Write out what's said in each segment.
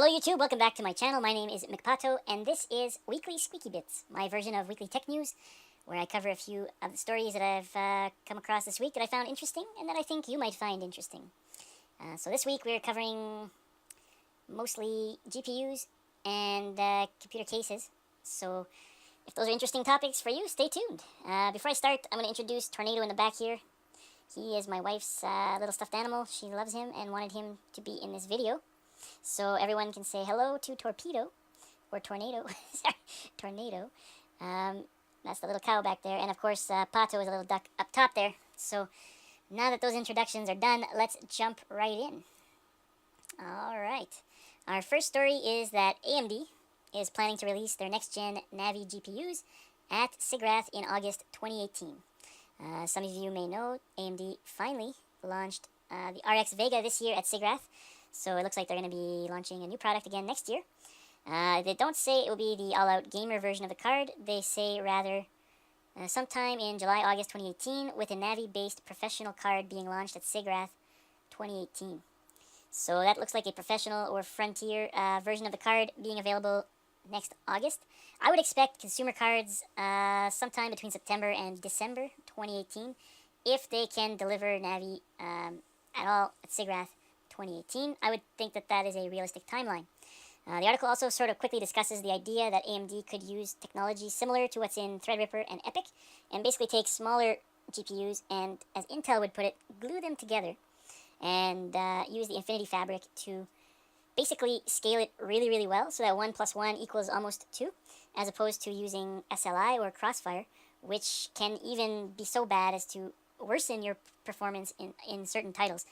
Hello YouTube, welcome back to my channel. My name is McPato, and this is Weekly Squeaky Bits, my version of weekly tech news, where I cover a few of the stories that I've come across this week that I found interesting, and that I think you might find interesting. So this week we're covering mostly GPUs and computer cases, so if those are interesting topics for you, stay tuned. Before I start, I'm going to introduce Tornado in the back here. He is my wife's little stuffed animal. She loves him and wanted him to be in this video. So everyone can say hello to Torpedo, or Tornado, sorry, Tornado. That's the little cow back there, and of course Pato is a little duck up top there. So now that those introductions are done, let's jump right in. Alright, our first story is that AMD is planning to release their next-gen Navi GPUs at SIGGRAPH in August 2018. Some of you may know AMD finally launched the RX Vega this year at SIGGRAPH. So it looks like they're going to be launching a new product again next year. They don't say it will be the all-out gamer version of the card. They say rather sometime in July, August 2018, with a Navi-based professional card being launched at SIGGRAPH 2018. So that looks like a professional or frontier version of the card being available next August. I would expect consumer cards sometime between September and December 2018, if they can deliver Navi at all at SIGGRAPH 2018. I would think that that is a realistic timeline. The article also sort of quickly discusses the idea that AMD could use technology similar to what's in Threadripper and EPYC, and basically take smaller GPUs and, as Intel would put it, glue them together and use the Infinity Fabric to basically scale it really, really well, so that 1 + 1 = almost 2, as opposed to using SLI or Crossfire, which can even be so bad as to worsen your performance in certain titles.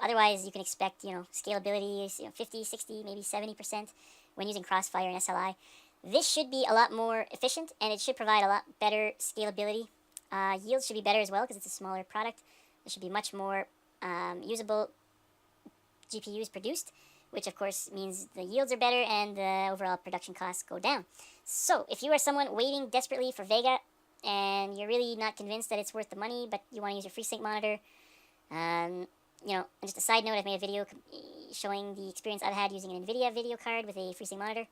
Otherwise, you can expect, scalability is 50, 60, maybe 70% when using Crossfire and SLI. This should be a lot more efficient, and it should provide a lot better scalability. Yields should be better as well, because it's a smaller product. There should be much more usable GPUs produced, which of course means the yields are better and the overall production costs go down. So, if you are someone waiting desperately for Vega, and you're really not convinced that it's worth the money, but you want to use your FreeSync monitor, and just a side note, I've made a video showing the experience I've had using an Nvidia video card with a FreeSync monitor.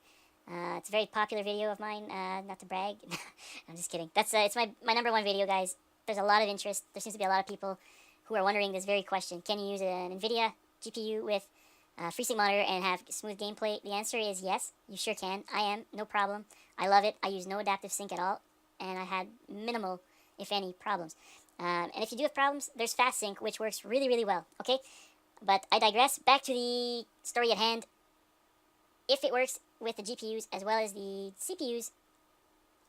It's a very popular video of mine, not to brag. I'm just kidding. It's my #1 video, guys. There's a lot of interest. There seems to be a lot of people who are wondering this very question. Can you use an Nvidia GPU with a FreeSync monitor and have smooth gameplay? The answer is yes, you sure can. I am, no problem. I love it. I use no adaptive sync at all, and I had minimal, if any, problems. And if you do have problems, there's fast sync, which works really, really well, okay? But I digress. Back to the story at hand. If it works with the GPUs as well as the CPUs,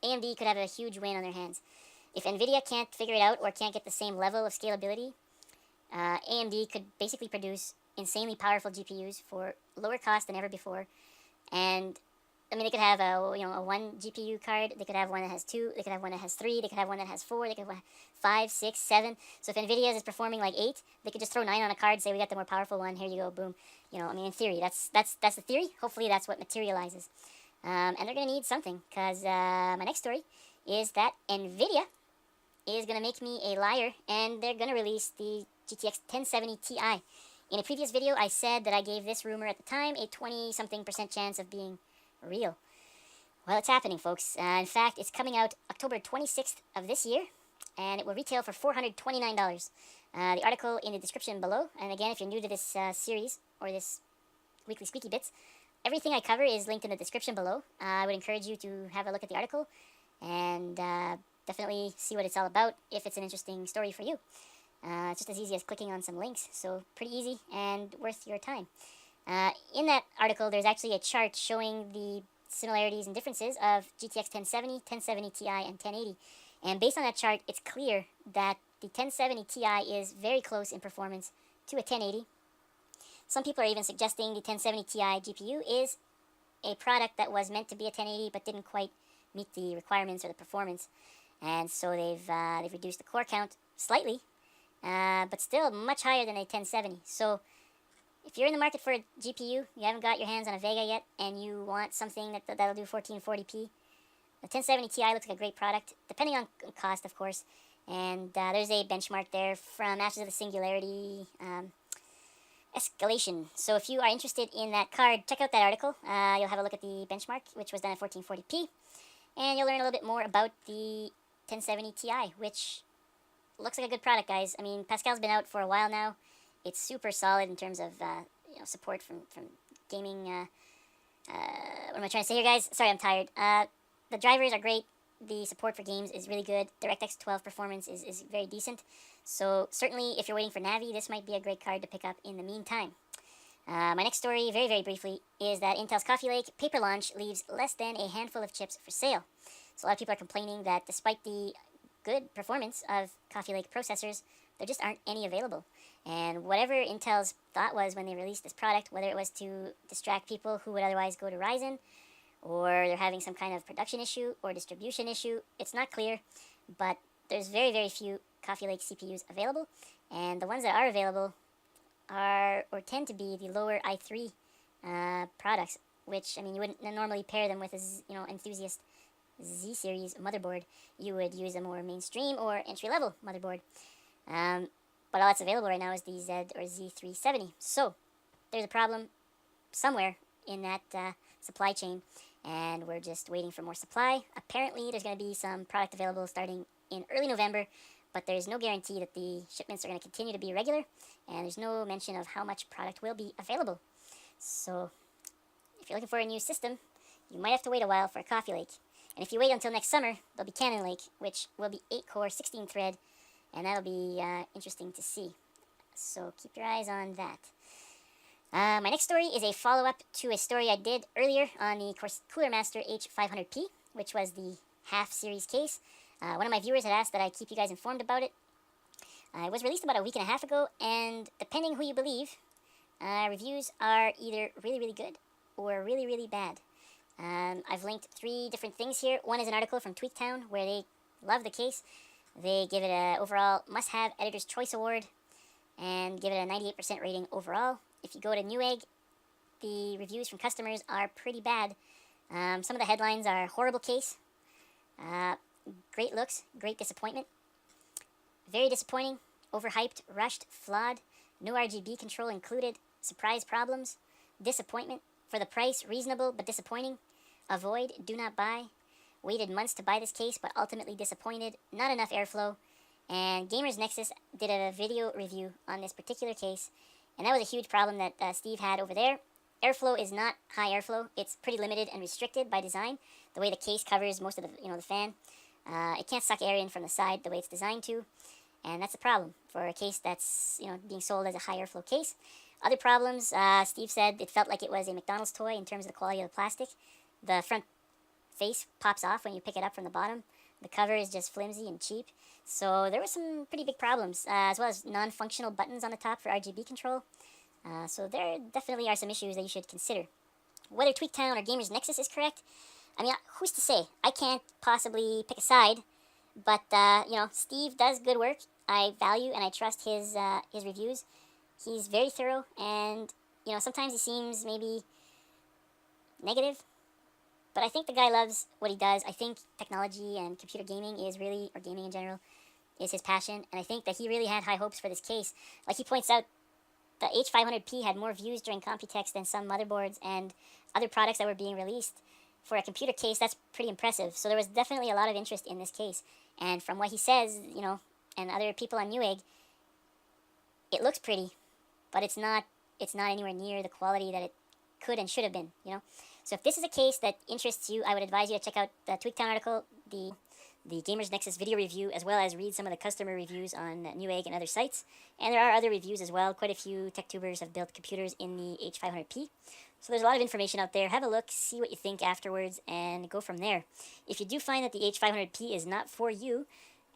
AMD could have a huge win on their hands. If Nvidia can't figure it out or can't get the same level of scalability, AMD could basically produce insanely powerful GPUs for lower cost than ever before. And I mean, they could have a 1 GPU card, they could have one that has 2, they could have one that has 3, they could have one that has 4, they could have 5, 6, 7. So if Nvidia's is performing like 8, they could just throw 9 on a card, say we got the more powerful one, here you go, boom. I mean, in theory, that's the theory. Hopefully that's what materializes. And they're going to need something, because my next story is that Nvidia is going to make me a liar, and they're going to release the GTX 1070 Ti. In a previous video, I said that I gave this rumor at the time a 20-something% chance of being real. Well, it's happening, folks. In fact, it's coming out October 26th of this year, and it will retail for $429. The article in the description below, and again, if you're new to this series, or this Weekly Squeaky Bits, everything I cover is linked in the description below. I would encourage you to have a look at the article, and definitely see what it's all about, if it's an interesting story for you. It's just as easy as clicking on some links, so pretty easy and worth your time. In that article, there's actually a chart showing the similarities and differences of GTX 1070, 1070 Ti, and 1080. And based on that chart, it's clear that the 1070 Ti is very close in performance to a 1080. Some people are even suggesting the 1070 Ti GPU is a product that was meant to be a 1080 but didn't quite meet the requirements or the performance. And so they've reduced the core count slightly, but still much higher than a 1070. So if you're in the market for a GPU, you haven't got your hands on a Vega yet, and you want something that'll do 1440p, the 1070 Ti looks like a great product, depending on cost, of course. And there's a benchmark there from Ashes of the Singularity. escalation. So if you are interested in that card, check out that article. You'll have a look at the benchmark, which was done at 1440p, and you'll learn a little bit more about the 1070 Ti, which looks like a good product, guys. I mean, Pascal's been out for a while now. It's super solid in terms of support from gaming. What am I trying to say here, guys? Sorry, I'm tired. The drivers are great. The support for games is really good. DirectX 12 performance is very decent. So certainly, if you're waiting for Navi, this might be a great card to pick up in the meantime. My next story, very, very briefly, is that Intel's Coffee Lake paper launch leaves less than a handful of chips for sale. So a lot of people are complaining that despite the good performance of Coffee Lake processors, there just aren't any available. And whatever Intel's thought was when they released this product, whether it was to distract people who would otherwise go to Ryzen, or they're having some kind of production issue or distribution issue, it's not clear, but there's very, very few Coffee Lake CPUs available, and the ones that are available are, or tend to be, the lower i3 products, which, I mean, you wouldn't normally pair them with a, enthusiast Z-series motherboard. You would use a more mainstream or entry-level motherboard. But all that's available right now is the Z or Z370. So, there's a problem somewhere in that supply chain, and we're just waiting for more supply. Apparently, there's going to be some product available starting in early November, but there's no guarantee that the shipments are going to continue to be regular, and there's no mention of how much product will be available. So, if you're looking for a new system, you might have to wait a while for a Coffee Lake. And if you wait until next summer, there'll be Cannon Lake, which will be 8-core, 16-thread, and that'll be interesting to see. So keep your eyes on that. My next story is a follow-up to a story I did earlier on the Cooler Master H500P, which was the half-series case. One of my viewers had asked that I keep you guys informed about it. It was released about a week and a half ago, and depending who you believe, reviews are either really, really good or really, really bad. I've linked 3 different things here. One is an article from Tweaktown where they love the case. They give it an overall must-have Editor's Choice Award and give it a 98% rating overall. If you go to Newegg, the reviews from customers are pretty bad. Some of the headlines are horrible case, great looks, great disappointment, very disappointing, overhyped, rushed, flawed, no RGB control included, surprise problems, disappointment, for the price, reasonable but disappointing, avoid, do not buy, waited months to buy this case but ultimately disappointed, not enough airflow, and Gamers Nexus did a video review on this particular case, and that was a huge problem that Steve had over there. Airflow is not high airflow. It's pretty limited and restricted by design, the way the case covers most of the fan. It can't suck air in from the side the way it's designed to, and that's a problem for a case that's being sold as a high airflow case. Other problems, Steve said it felt like it was a McDonald's toy in terms of the quality of the plastic. The front face pops off when you pick it up from the bottom. The cover is just flimsy and cheap. So there were some pretty big problems, as well as non-functional buttons on the top for RGB control. So there definitely are some issues that you should consider. Whether Tweaktown or Gamers Nexus is correct, I mean, who's to say? I can't possibly pick a side, but Steve does good work. I value and I trust his reviews. He's very thorough, and sometimes he seems maybe negative, but I think the guy loves what he does. I think technology and computer gaming is really, or gaming in general, is his passion, and I think that he really had high hopes for this case. Like he points out, the H500P had more views during Computex than some motherboards and other products that were being released. For a computer case, that's pretty impressive. So there was definitely a lot of interest in this case. And from what he says, and other people on Newegg, it looks pretty, but it's not anywhere near the quality that it could and should have been, So if this is a case that interests you, I would advise you to check out the Tweaktown article, the Gamers Nexus video review, as well as read some of the customer reviews on Newegg and other sites. And there are other reviews as well. Quite a few tech tubers have built computers in the H500P. So there's a lot of information out there. Have a look, see what you think afterwards, and go from there. If you do find that the H500P is not for you,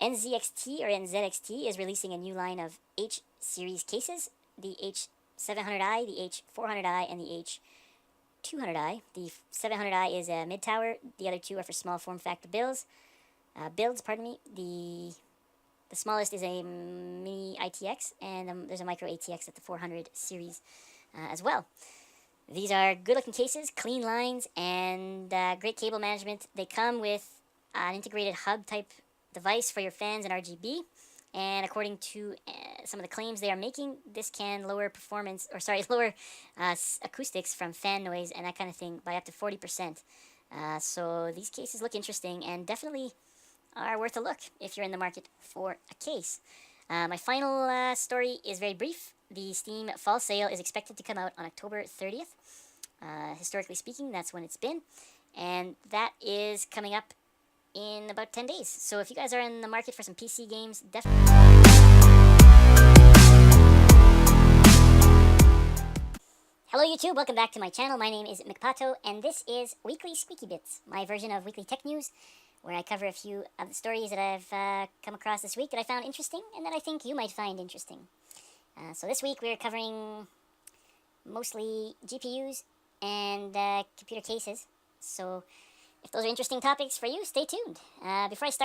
NZXT or NZXT is releasing a new line of H-series cases, the H700i, the H400i, and the H200i. The 700i is a mid-tower. The other two are for small form factor builds. The smallest is a mini ITX, and there's a micro ATX at the 400 series as well. These are good-looking cases, clean lines, and great cable management. They come with an integrated hub-type device for your fans and RGB, and according to some of the claims they are making, this can lower performance, or sorry, lower acoustics from fan noise and that kind of thing by up to 40%. So these cases look interesting and definitely are worth a look if you're in the market for a case. My final story is very brief. The Steam fall sale is expected to come out on October 30th. Historically speaking, that's when it's been. And that is coming up in about 10 days. So if you guys are in the market for some PC games, definitely... Hello YouTube, welcome back to my channel. My name is McPato, and this is Weekly Squeaky Bits, my version of weekly tech news, where I cover a few of the stories that I've come across this week that I found interesting, and that I think you might find interesting. So this week we're covering mostly GPUs and computer cases. So if those are interesting topics for you, stay tuned. Before I start...